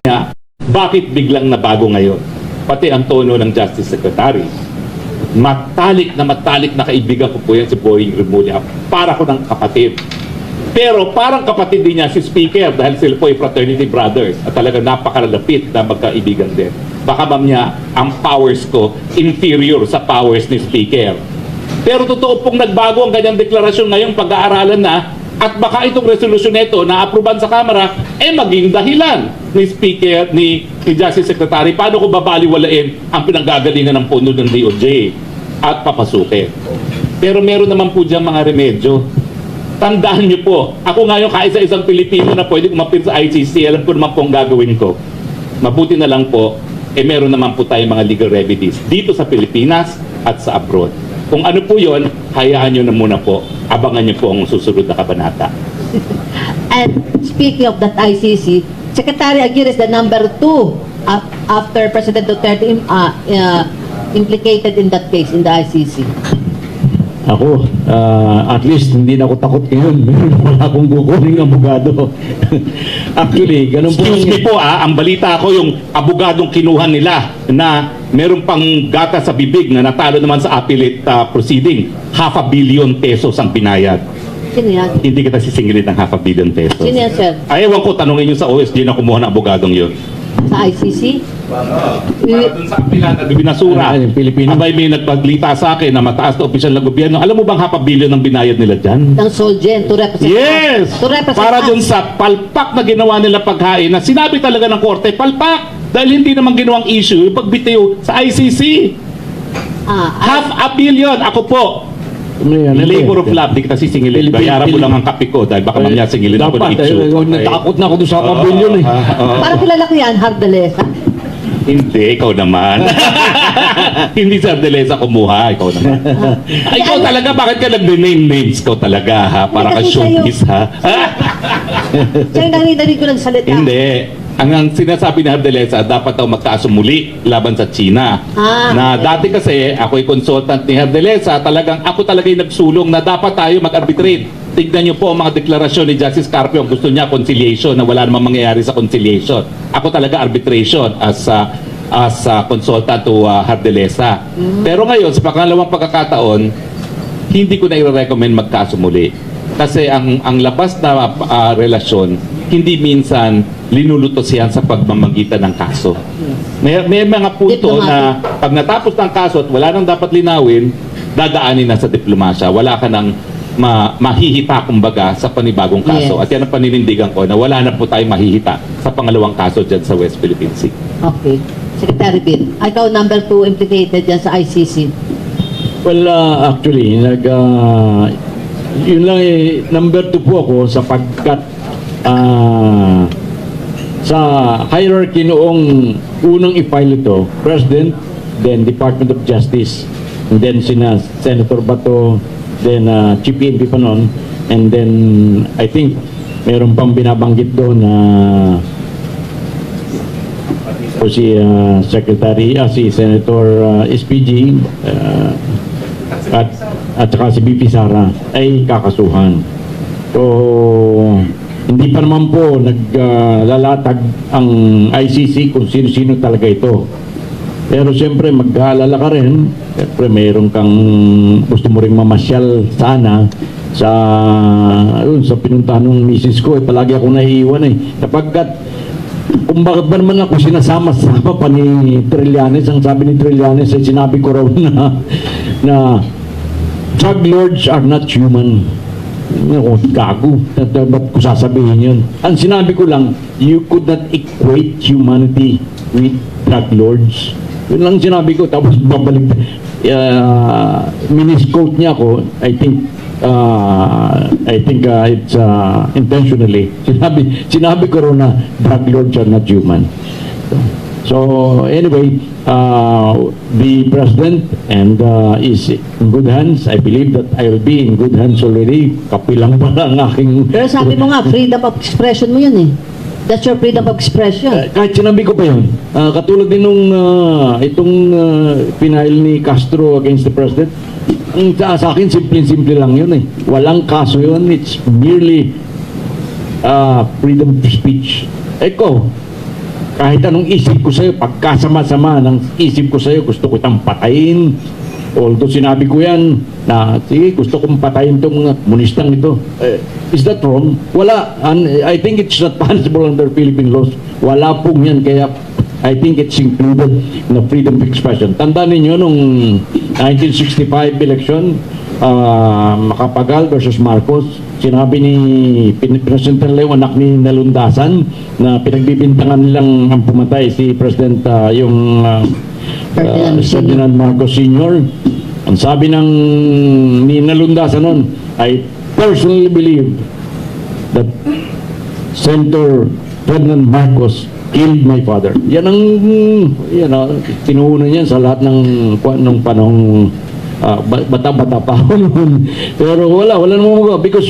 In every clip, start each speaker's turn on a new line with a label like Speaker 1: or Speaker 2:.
Speaker 1: Kaya, bakit biglang nabago ngayon? Pati ang tono ng Justice Secretary. Matalik na kaibigan ko po yan si Boying Remulla. Para ko ng kapatid. Pero parang kapatid din niya si Speaker dahil sila po ay fraternity brothers at talaga napakalapit na magkaibigan din. Baka ma'am niya, ang powers ko inferior sa powers ni Speaker. Pero totoo pong nagbago ang ganyang deklarasyon ngayong pag-aaralan na at baka itong resolusyon nito na aproban sa Kamara maging dahilan ni Speaker, ni Justice Secretary paano ko babaliwalain ang pinanggagalingan ng pondo ng DOJ at papasukin. Pero meron naman po dyan mga remedyo. Tandaan niyo po, ako ngayon kaisa-isang Pilipino na pwede umapir sa ICC, alam ko naman po ang gagawin ko. Mabuti na lang po, meron naman po tayong mga legal remedies dito sa Pilipinas at sa abroad. Kung ano po yon, hayaan nyo na muna po. Abangan nyo po ang susunod na kabanata.
Speaker 2: And speaking of that ICC, Secretary Aguirre is the number 2 after President Duterte implicated in that case in the ICC.
Speaker 3: Ako, at least hindi na ako takot ngayon. Wala akong kukuning abogado. Actually, ganun po.
Speaker 1: Excuse me po, ang balita ko yung abogadong kinuha nila na meron pang gata sa bibig na natalo naman sa appellate proceeding. 500 million pesos ang binayad.
Speaker 2: Sino yan?
Speaker 1: Hindi kita sisingilin ng 500 million pesos.
Speaker 2: Sino yan, sir?
Speaker 1: Ay, ewan ko, tanongin nyo sa OSG na kumuha ng abogadong yun.
Speaker 2: Sa ICC?
Speaker 1: Para dun sa apila na binasura.
Speaker 3: Yung Pilipino.
Speaker 1: Abay may nagpaglita sa akin na mataas na opisyal ng gobyerno. Alam mo bang 500 million ang binayad nila dyan?
Speaker 2: Ng Solgen to represent
Speaker 1: Yes!
Speaker 2: us. To represent
Speaker 1: Para
Speaker 2: us.
Speaker 1: dun sa palpak na ginawa nila paghain na sinabi talaga ng korte, palpak! Dahil hindi naman ginawang issue yung pagbitiw sa ICC. $500 million. Ako po, labor of love, di kita sisingilin. Bayaran mo lang ang kape ko dahil baka mamaya singilin ako ng
Speaker 3: Dapat,
Speaker 1: issue.
Speaker 3: natakot na ako doon sa pavilion eh.
Speaker 2: Para kilala ko yan, Hardalesa.
Speaker 1: Hindi, ikaw naman. Hindi sa Ardelesa kumuha, ikaw naman. Ikaw talaga, bakit ka nag-name names ko talaga, ha? Para ka
Speaker 2: Kasi siya
Speaker 1: showbiz, ha?
Speaker 2: Siya yung narinig ko nagsalita.
Speaker 1: Hindi. Ang sinasabi ni Ardelesa, dapat daw magkaso muli laban sa China. Na dati kasi, ako'y consultant ni Ardelesa, talagang ako talaga yung nagsulong na dapat tayo mag-arbitrate. Tignan niyo po ang mga deklarasyon ni Justice Carpio. Gusto niya conciliation na wala namang mangyayari sa conciliation. Ako talaga arbitration as consultant to Ardelesa. Pero ngayon, sa pangalawang pagkakataon, hindi ko na i-recommend magkaso muli. Kasi ang labas na relasyon, hindi minsan linulutos yan sa pagmamagitan ng kaso. May mga punto na pag natapos ng kaso at wala nang dapat linawin, dadaanin na sa diplomasya. Wala ka nang mahihita kumbaga sa panibagong kaso.
Speaker 2: Yes.
Speaker 1: At yan ang paninindigan ko na wala na po tayong mahihita sa pangalawang kaso dyan sa West Philippine Sea.
Speaker 2: Okay. Secretary Bill, ikaw number 2 implicated dyan sa ICC.
Speaker 3: Well, actually, yun lang number 2 po ako sapagkat sa hierarchy noong unang i-file ito, President, then Department of Justice, and then Senator Bato, then Chief PNP pa noon, and then I think meron pang binabanggit doon na o si Secretary, si Senator SPG at saka si BP Sara ay kakasuhan. So, hindi pa naman po naglalatag ang ICC kung sino-sino talaga ito. Pero siyempre, mag-aalala ka rin. Siyempre, mayroon kang gusto mo rin mamasyal sana sa pinuntahan ng misis ko. Palagi ako naiiwan eh. Sapagkat, kung bakit ba naman ako sinasama-sama pa ni Trillanes, ang sabi ni Trillanes ay sinabi ko raw na drug lords are not human. Gago. Ba't ko sasabihin yun? Ang sinabi ko lang, you could not equate humanity with drug lords. Yun lang sinabi ko. Tapos babalik. Minisquote niya ako. I think it's intentionally. Sinabi ko rin na drug lords are not human. So anyway, the President and is in good hands. I believe that I will be in good hands already. Kapilang pa ang aking...
Speaker 2: Pero sabi mo nga, freedom of expression mo yun eh. That's your freedom of expression.
Speaker 3: Kahit sinabi ko pa yun. Katulad din nung itong pinail ni Castro against the President. Ang sa akin, simple lang yun eh. Walang kaso yun. It's merely freedom of speech. Eko, kahit anong isip ko sa'yo, pagkasama-sama ng isip ko sa'yo, gusto ko itang patayin. Although sinabi ko yan na, sige, gusto kong patayin itong mga komunistang ito. Is that wrong? Wala. And I think it's not punishable under Philippine laws. Wala pong yan. Kaya I think it's included in the freedom of expression. Tandaan ninyo nung 1965 election, Macapagal versus Marcos, sinabi ni President Leo, anak ni Nalundasan, na pinagbibintangan nilang ang pumatay si President Ferdinand Marcos Sr. Ang sabi ng ni Nalundasan noon, I personally believe that Senator Ferdinand Marcos killed my father. Yan ang tinuunan niya sa lahat ng panahong bata-bata pa ako noon. Pero wala namang magawa because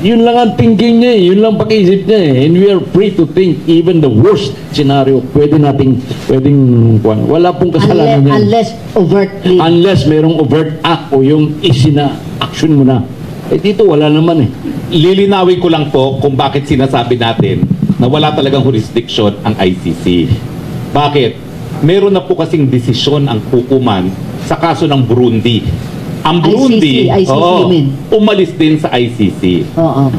Speaker 3: yun lang ang thinking niya eh. Yun lang pag-isip niya eh. And we are free to think even the worst scenario. Pwedeng wala pong kasalanan niya. Unless mayroong overt act o yung action mo na. Dito wala naman eh.
Speaker 1: Lilinawin ko lang po kung bakit sinasabi natin na wala talagang jurisdiction ang ICC. Bakit? Meron na po kasing desisyon ang hukuman sa kaso ng Burundi. Ang Burundi,
Speaker 2: ICC, you mean?
Speaker 1: umalis din sa ICC.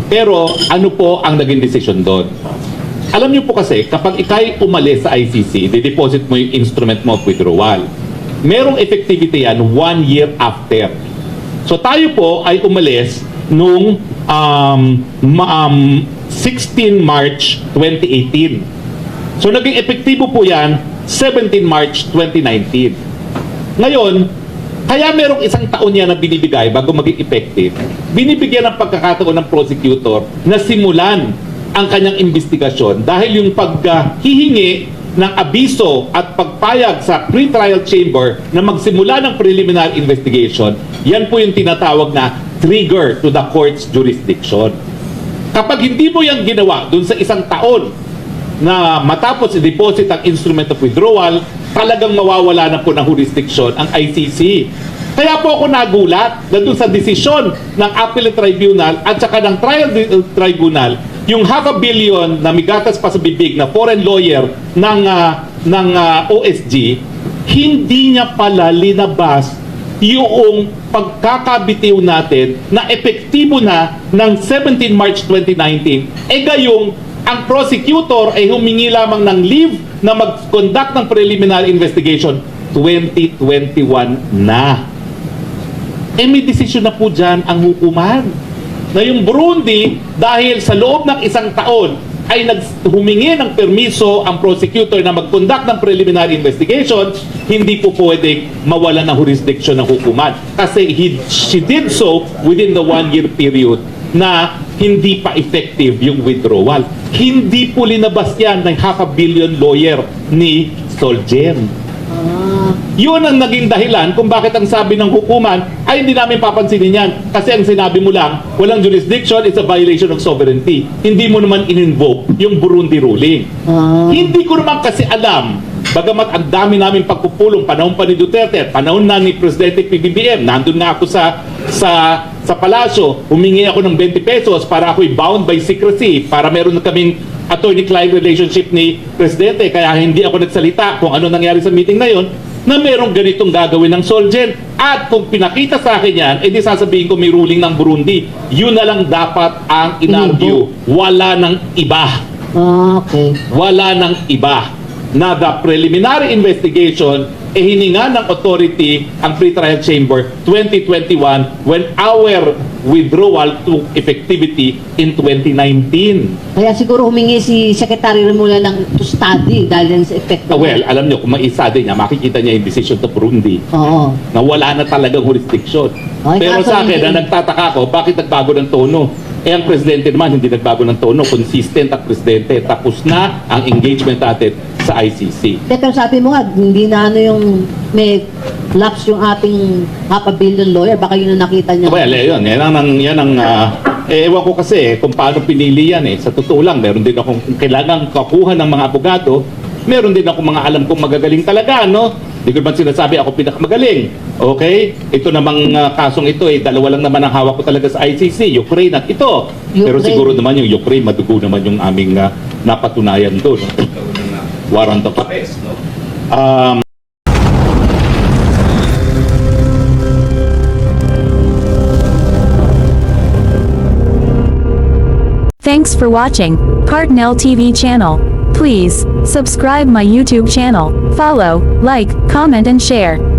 Speaker 1: Pero ano po ang naging desisyon doon? Alam niyo po kasi, kapag ikay umalis sa ICC, de-deposit mo yung instrument mo of withdrawal. Merong effectivity yan 1 year after. So tayo po ay umalis nung 16 March 2018. So naging epektibo po yan 17 March 2019. Ngayon, kaya merong isang taon yan na binibigay bago maging effective, binibigyan ng pagkakataon ng prosecutor na simulan ang kanyang investigasyon dahil yung paghihingi ng abiso at pagpayag sa pre-trial chamber na magsimula ng preliminary investigation, yan po yung tinatawag na trigger to the court's jurisdiction. Kapag hindi mo yan ginawa dun sa isang taon na matapos i-deposit ang instrument of withdrawal, talagang mawawala na po ng jurisdiction ang ICC. Kaya po ako nagulat na doon sa desisyon ng Appellate Tribunal at saka ng Trial Tribunal, yung $500 million na migatas pa sa bibig na foreign lawyer ng OSG, hindi niya pala linabas yung pagkakabitiw natin na epektibo na ng 17 March 2019, gayong ang prosecutor ay humingi lamang ng leave na mag-conduct ng preliminary investigation 2021 na. May desisyon na po dyan ang hukuman na yung Burundi, dahil sa loob ng isang taon ay humingi ng permiso ang prosecutor na mag-conduct ng preliminary investigation, hindi po pwedeng mawala ng jurisdiction ng hukuman kasi she did so within the 1 year period na hindi pa effective yung withdrawal. Hindi po linabas yan ng $500 million lawyer ni Solgen. Yun ang naging dahilan kung bakit ang sabi ng hukuman ay hindi namin papansinin yan. Kasi ang sinabi mo lang, walang jurisdiction, it's a violation of sovereignty. Hindi mo naman in-invoke yung Burundi ruling. Hindi ko naman kasi alam, bagamat ang dami namin pagpupulong, panahon pa ni Duterte, panahon na ni Presidente PBBM, nandun nga ako sa palasyo, humingi ako ng 20 pesos para ako'y bound by secrecy, para meron kaming attorney-client relationship ni Presidente, kaya hindi ako nagsalita kung ano nangyari sa meeting na yon, na merong ganitong gagawin ng Solgen. At kung pinakita sa akin yan, edi sasabihin ko may ruling ng Burundi. Yun na lang dapat ang in-argue. Wala nang iba.
Speaker 2: Okay.
Speaker 1: Wala nang iba. Na the preliminary investigation hininga ng authority ang pre-trial chamber 2021 when our withdrawal took effectivity in 2019.
Speaker 2: Kaya siguro humingi si Secretary Remulla ng to study dahil yan sa epekto.
Speaker 1: Well, alam nyo, kung maisada niya, makikita niya yung decision to Burundi.
Speaker 2: Oo.
Speaker 1: Na wala na talagang jurisdiction.
Speaker 2: Ay,
Speaker 1: Pero
Speaker 2: kaso
Speaker 1: sa akin,
Speaker 2: hindi-
Speaker 1: na nagtataka ko, bakit nagbago ng tono? Ang presidente naman, hindi nagbago ng tono. Consistent ang presidente. Tapos na ang engagement natin sa ICC.
Speaker 2: Pero sabi mo nga, hindi na yung may lapse yung ating $500 million lawyer. Baka yun ang nakita niya.
Speaker 1: Well, yan ang ewan ko kasi kung paano pinili yan eh. Sa totoo lang, meron din akong kailangan kakuha ng mga abogado. Meron din akong mga alam kong magagaling talaga, no? Hindi ko naman sinasabi ako pinakamagaling. Okay? Ito namang kasong ito, dalawa lang naman ang hawak ko talaga sa ICC, Ukraine at ito. Pero
Speaker 2: Ukraine.
Speaker 1: siguro naman yung Ukraine, madugo naman yung aming napatunayan doon. warrant of arrest. No?
Speaker 4: Thanks for watching Partnell TV channel. Please subscribe my YouTube channel, follow, like, comment and share.